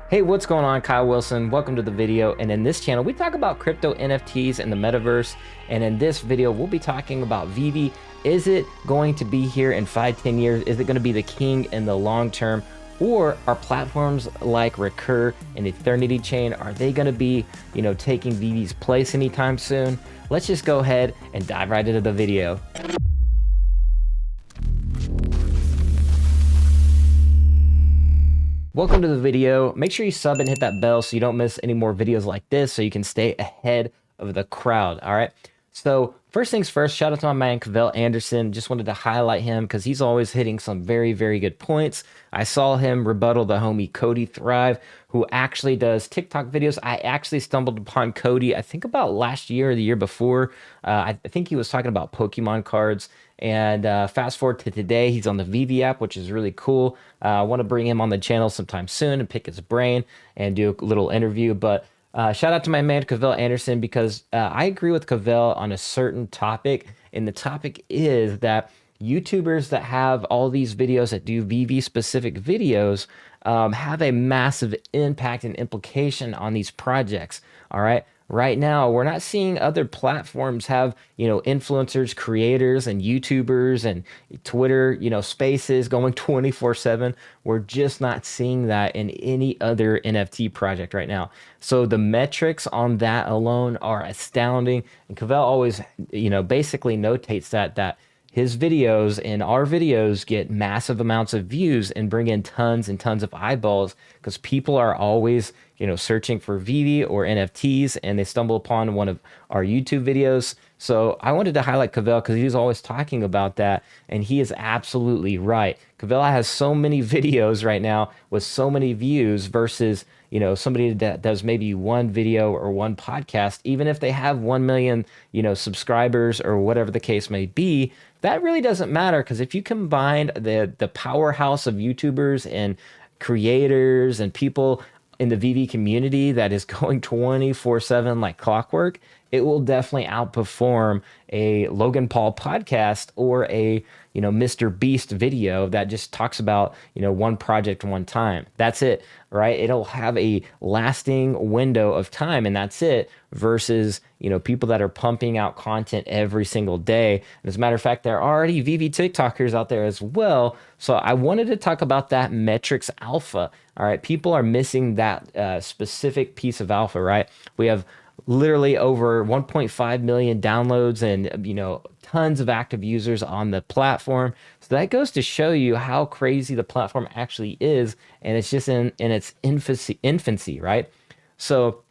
Hey, what's going on? Kyle Wilson. Welcome to the video. And in this channel, we talk about crypto NFTs and the metaverse. And in this video, we'll be talking about VeVe. Is it going to be here in 5-10 years? Is it going to be the king in the long term? Or are platforms like Recur and Ethernity chain, are they going to be, taking VeVe's place anytime soon? Let's just go ahead and dive right into the video. Welcome to the video. Make sure you sub and hit that bell so you don't miss any more videos like this, so you can stay ahead of the crowd. All right. So first things first, shout out to my man Cavell Anderson. Just wanted to highlight him because he's always hitting some very, very good points. I saw him rebuttal the homie Cody Thrive, who actually does TikTok videos. I actually stumbled upon Cody, I think about last year or the year before. I think he was talking about Pokemon cards. And fast forward to today, he's on the VeVe app, which is really cool. I want to bring him on the channel sometime soon and pick his brain and do a little interview. But shout out to my man Cavell Anderson, because I agree with Cavell on a certain topic. And the topic is that YouTubers that have all these videos that do VeVe specific videos have a massive impact and implication on these projects. All right. Right now, we're not seeing other platforms have, influencers, creators, and YouTubers and Twitter, spaces going 24/7. We're just not seeing that in any other NFT project right now. So the metrics on that alone are astounding. And Cavell always, basically notates that his videos and our videos get massive amounts of views and bring in tons and tons of eyeballs because people are always, searching for VeVe or NFTs, and they stumble upon one of our YouTube videos. So I wanted to highlight Cavell because he's always talking about that, and he is absolutely right. Cavell has so many videos right now with so many views versus, somebody that does maybe one video or one podcast. Even if they have 1 million, subscribers or whatever the case may be, that really doesn't matter, because if you combine the powerhouse of YouTubers and creators and people in the VeVe community that is going 24/7 like clockwork, it will definitely outperform a Logan Paul podcast or a, Mr. Beast video that just talks about, one project one time. That's it, right? It'll have a lasting window of time, and that's it, versus, people that are pumping out content every single day. And as a matter of fact, there are already VeVe TikTokers out there as well. So I wanted to talk about that metrics alpha. All right. People are missing that specific piece of alpha, right? We have literally over 1.5 million downloads and, tons of active users on the platform. So that goes to show you how crazy the platform actually is. And it's just in its infancy, right? So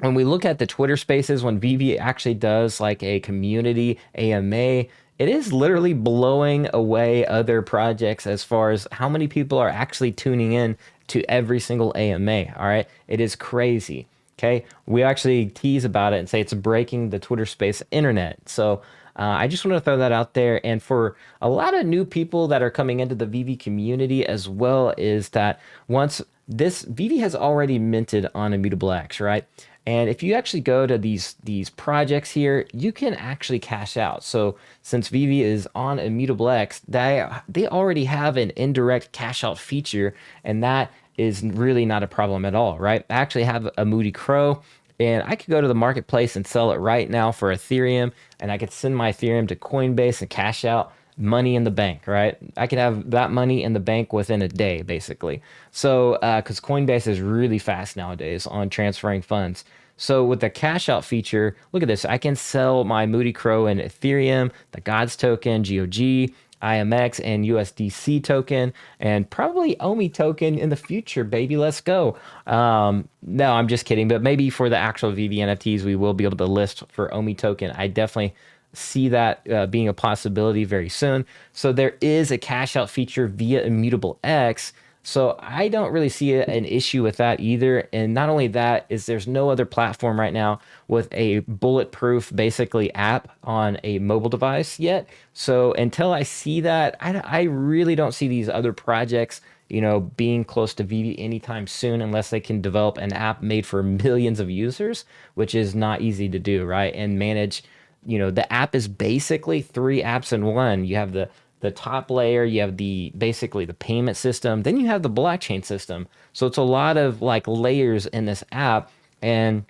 when we look at the Twitter spaces, when VeVe actually does like a community AMA, it is literally blowing away other projects as far as how many people are actually tuning in to every single AMA. All right. It is crazy. Okay. We actually tease about it and say it's breaking the Twitter space internet. So I just want to throw that out there. And for a lot of new people that are coming into the VeVe community as well, is that once this VeVe has already minted on Immutable X, right? And if you actually go to these projects here, you can actually cash out. So since VeVe is on Immutable X, they already have an indirect cash out feature, and that is really not a problem at all, right? I actually have a Moody Crow, and I could go to the marketplace and sell it right now for Ethereum, and I could send my Ethereum to Coinbase and cash out money in the bank, right? I could have that money in the bank within a day, basically. So, because Coinbase is really fast nowadays on transferring funds. So with the cash out feature, look at this. I can sell my Moody Crow in Ethereum, the Gods token, GOG, IMX, and USDC token, and probably OMI token in the future, baby. Let's go. No, I'm just kidding. But maybe for the actual VeVe NFTs, we will be able to list for OMI token. I definitely see that being a possibility very soon. So there is a cash out feature via Immutable X. So I don't really see an issue with that either. And not only that, is there's no other platform right now with a bulletproof basically app on a mobile device yet. So until I see that, I really don't see these other projects, being close to VeVe anytime soon, unless they can develop an app made for millions of users, which is not easy to do, right? And manage, the app is basically 3 apps in one. You have the the top layer, you have the basically the payment system, then you have the blockchain system. So it's a lot of like layers in this app. And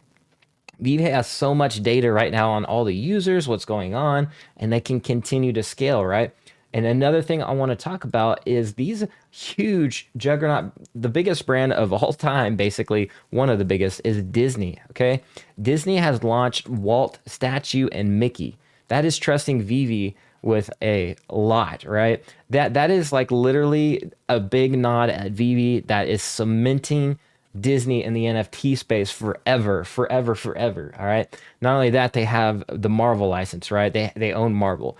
VeVe has so much data right now on all the users, what's going on, and they can continue to scale, right? And another thing I want to talk about is these huge juggernaut, the biggest brand of all time, basically, one of the biggest is Disney. Okay. Disney has launched Walt statue and Mickey. That is trusting VeVe with a lot, right? That is like literally a big nod at VeVe that is cementing Disney in the NFT space forever, forever, forever. All right. Not only that, they have the Marvel license, right? They own Marvel.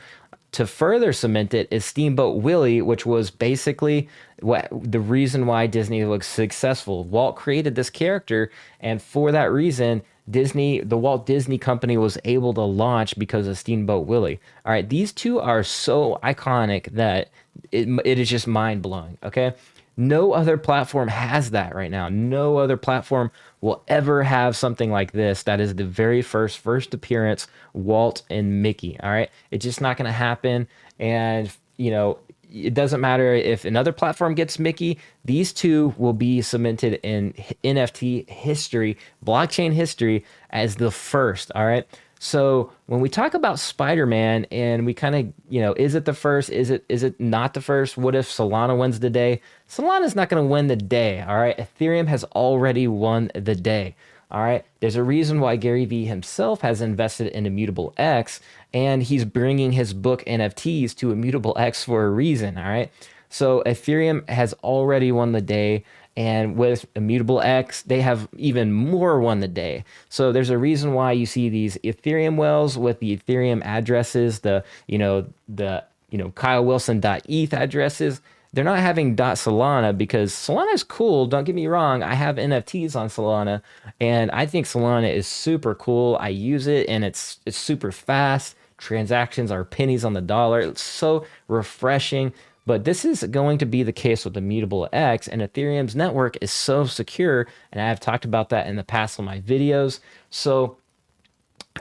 To further cement it is Steamboat Willie, which was basically what the reason why Disney was successful. Walt created this character, and for that reason, Disney, the Walt Disney Company, was able to launch because of Steamboat Willie. All right, these two are so iconic that it is just mind blowing. Okay, no other platform has that right now. No other platform will ever have something like this. That is the very first appearance, Walt and Mickey. All right. It's just not going to happen. And, it doesn't matter if another platform gets Mickey, these two will be cemented in NFT history, blockchain history as the first. All right. So when we talk about Spider-Man and we kind of, is it the first? Is it not the first? What if Solana wins the day? Solana's not going to win the day. All right. Ethereum has already won the day. All right. There's a reason why Gary Vee himself has invested in Immutable X, and he's bringing his book NFTs to Immutable X for a reason. All right. So Ethereum has already won the day. And with Immutable X, they have even more won the day. So there's a reason why you see these Ethereum whales with the Ethereum addresses, the KyleWilson.eth addresses. They're not having .solana because Solana is cool. Don't get me wrong. I have NFTs on Solana, and I think Solana is super cool. I use it, and it's super fast. Transactions are pennies on the dollar. It's so refreshing. But this is going to be the case with Immutable X, and Ethereum's network is so secure, and I have talked about that in the past on my videos. So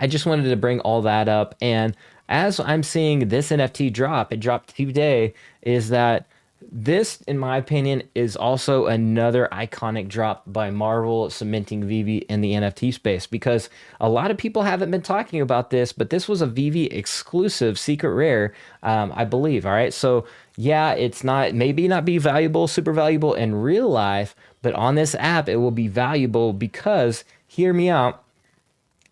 I just wanted to bring all that up. And as I'm seeing this NFT drop, it dropped today, is that this, in my opinion, is also another iconic drop by Marvel cementing VeVe in the NFT space, because a lot of people haven't been talking about this, but this was a VeVe exclusive secret rare, I believe. All right. So yeah, it's not, maybe not be valuable, super valuable in real life, but on this app, it will be valuable because, hear me out,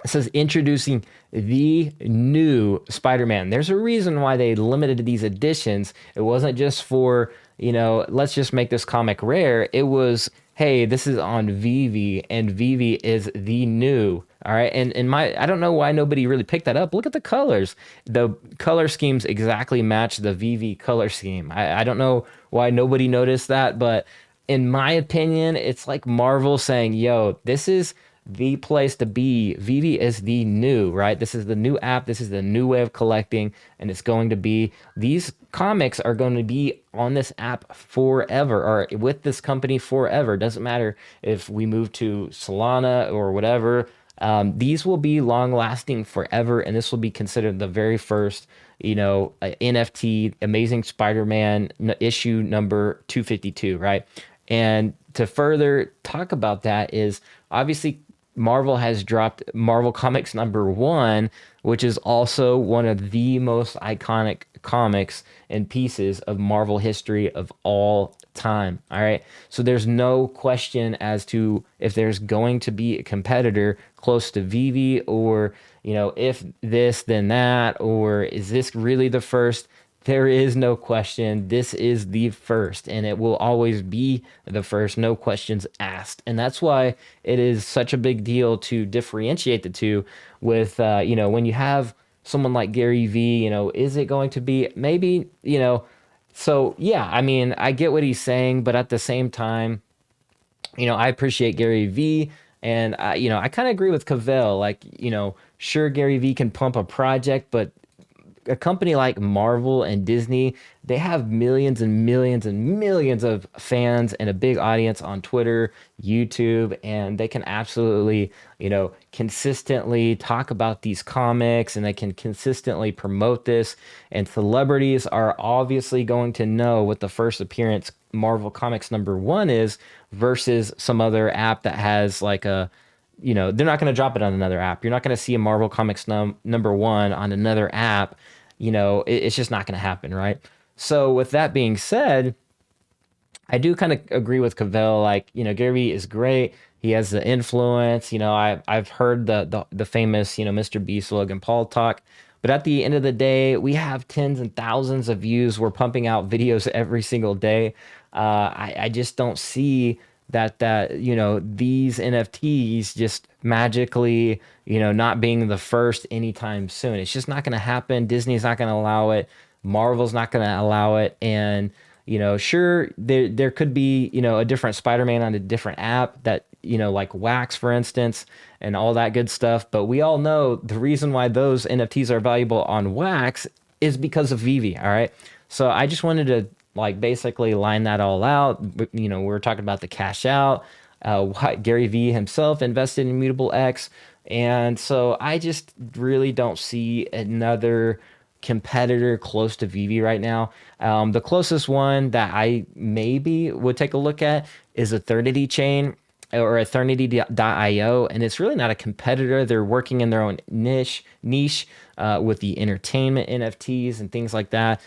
it says introducing the new Spider-Man. There's a reason why they limited these editions. It wasn't just for, let's just make this comic rare. It was, hey, this is on VeVe, and VeVe is the new. All right. And I don't know why nobody really picked that up. Look at the colors. The color schemes exactly match the VeVe color scheme. I don't know why nobody noticed that, but in my opinion, it's like Marvel saying, yo, this is the place to be. VeVe is the new, right? This is the new app. This is the new way of collecting. And it's going to be, these comics are going to be on this app forever, or with this company forever. Doesn't matter if we move to Solana or whatever. These will be long lasting forever. And this will be considered the very first, NFT, Amazing Spider-Man issue number 252, right? And to further talk about that is obviously Marvel has dropped Marvel Comics #1, which is also one of the most iconic comics and pieces of Marvel history of all time. All right. So there's no question as to if there's going to be a competitor close to VeVe, or, if this, then that, or is this really the first? There is no question. This is the first, and it will always be the first. No questions asked. And that's why it is such a big deal to differentiate the two with, when you have someone like Gary Vee, is it going to be maybe, so yeah, I mean, I get what he's saying, but at the same time, I appreciate Gary Vee, and I kind of agree with Cavell. Like, sure, Gary Vee can pump a project, but a company like Marvel and Disney, they have millions and millions and millions of fans and a big audience on Twitter, YouTube, and they can absolutely, consistently talk about these comics and they can consistently promote this. And celebrities are obviously going to know what the first appearance Marvel Comics #1 is versus some other app that has like they're not going to drop it on another app. You're not going to see a Marvel Comics #1 on another app. It's just not going to happen, right? So with that being said, I do kind of agree with Cavell. Like, Gary is great. He has the influence. I've heard the famous, Mr. Beast, Logan Paul talk. But at the end of the day, we have tens and thousands of views. We're pumping out videos every single day. I just don't see that these NFTs just magically not being the first anytime soon. It's just not going to happen. Disney's not going to allow it. Marvel's not going to allow it. And sure, there could be, a different Spider-Man on a different app that, like Wax, for instance, and all that good stuff. But we all know the reason why those NFTs are valuable on Wax is because of VeVe. All right. So I just wanted to like basically line that all out. We were talking about the cash out. Gary V himself invested in Immutable X. And so I just really don't see another competitor close to VeVe right now. The closest one that I maybe would take a look at is Ethernity chain or Ethernity.io, and it's really not a competitor. They're working in their own niche with the entertainment NFTs and things like that.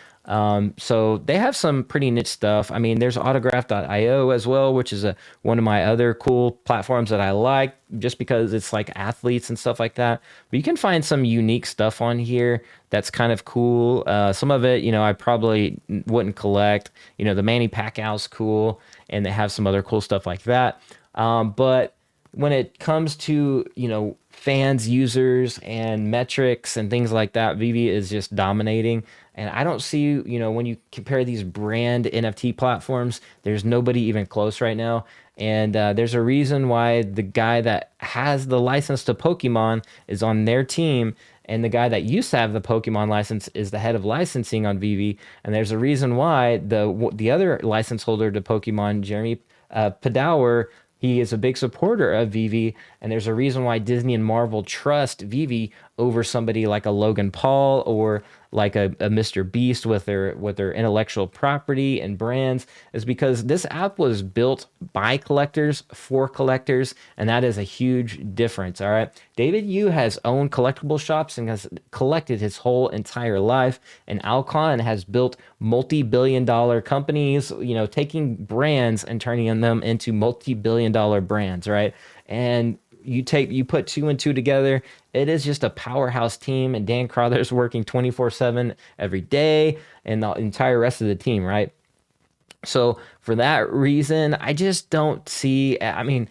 So they have some pretty niche stuff. I mean, there's autograph.io as well, which is one of my other cool platforms that I like just because it's like athletes and stuff like that. But you can find some unique stuff on here that's kind of cool. Some of it, I probably wouldn't collect. The Manny Pacquiao's cool, and they have some other cool stuff like that. But when it comes to, fans, users, and metrics and things like that, VeVe is just dominating. And I don't see, when you compare these brand NFT platforms, there's nobody even close right now. And there's a reason why the guy that has the license to Pokemon is on their team, and the guy that used to have the Pokemon license is the head of licensing on VeVe. And there's a reason why the other license holder to Pokemon, Jeremy Padower, he is a big supporter of VeVe, and there's a reason why Disney and Marvel trust VeVe over somebody like a Logan Paul or like a Mr. Beast with their intellectual property and brands, is because this app was built by collectors for collectors, and that is a huge difference. All right, David Yu has owned collectible shops and has collected his whole entire life, and Alcon has built multi-billion-dollar companies, taking brands and turning them into multi-billion-dollar brands, right? And you put two and two together, it is just a powerhouse team, and Dan Crowther's working 24/7 every day, and the entire rest of the team, right? So for that reason, I just don't see, I mean,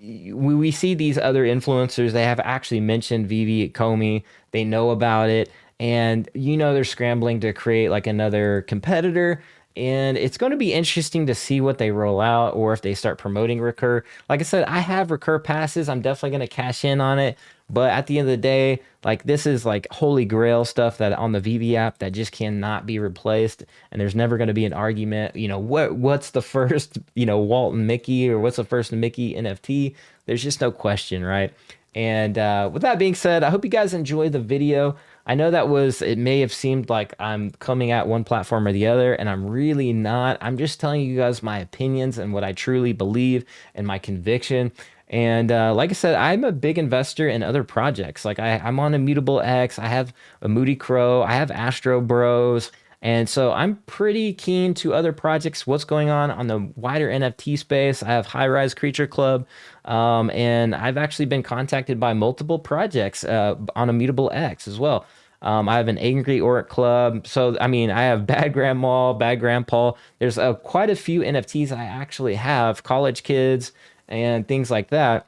we see these other influencers, they have actually mentioned VeVe at Comey, they know about it, and they're scrambling to create like another competitor. And it's going to be interesting to see what they roll out or if they start promoting Recur. Like I said, I have Recur passes. I'm definitely going to cash in on it. But at the end of the day, like this is like holy grail stuff that on the VeVe app that just cannot be replaced. And there's never going to be an argument, what's the first, Walt and Mickey, or what's the first Mickey NFT? There's just no question, right? And with that being said, I hope you guys enjoyed the video. I know it may have seemed like I'm coming at one platform or the other, and I'm really not. I'm just telling you guys my opinions and what I truly believe and my conviction. And like I said, I'm a big investor in other projects. Like I'm on Immutable X, I have a Moody Crow, I have Astro Bros. And so I'm pretty keen to other projects, what's going on the wider NFT space. I have High Rise Creature Club, and I've actually been contacted by multiple projects on Immutable X as well. I have an Angry Orc Club. So, I mean, I have Bad Grandma, Bad Grandpa. There's quite a few NFTs I actually have, college kids and things like that.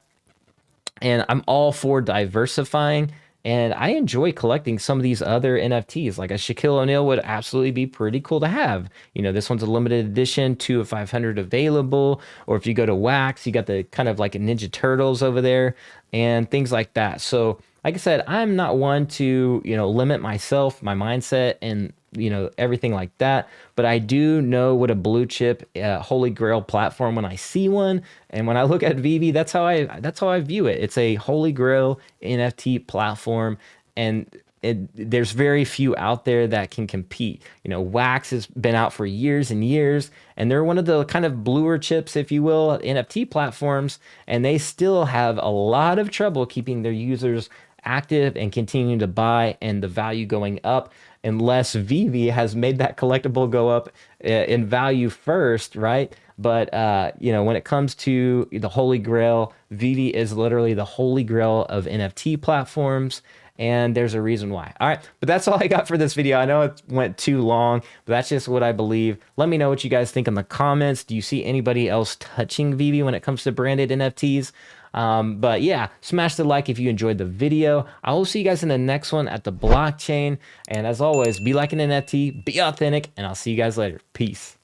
And I'm all for diversifying. And I enjoy collecting some of these other NFTs. Like a Shaquille O'Neal would absolutely be pretty cool to have. This one's a limited edition, 2 of 500 available. Or if you go to Wax, you got the kind of like a Ninja Turtles over there and things like that. So like I said, I'm not one to, limit myself, my mindset, and everything like that. But I do know what a blue chip holy grail platform when I see one, and when I look at VeVe, that's how I view it. It's a holy grail NFT platform, and there's very few out there that can compete. Wax has been out for years and years, and they're one of the kind of bluer chips, if you will, NFT platforms, and they still have a lot of trouble keeping their users active and continuing to buy and the value going up unless VeVe has made that collectible go up in value first, right? But when it comes to the holy grail, VeVe is literally the holy grail of NFT platforms, and there's a reason why. All right, but that's all I got for this video. I know it went too long, but that's just what I believe. Let me know what you guys think in the comments. Do you see anybody else touching VeVe when it comes to branded NFTs? But yeah, smash the like if you enjoyed the video. I will see you guys in the next one at the blockchain. And as always, be like an NFT, be authentic, and I'll see you guys later. Peace.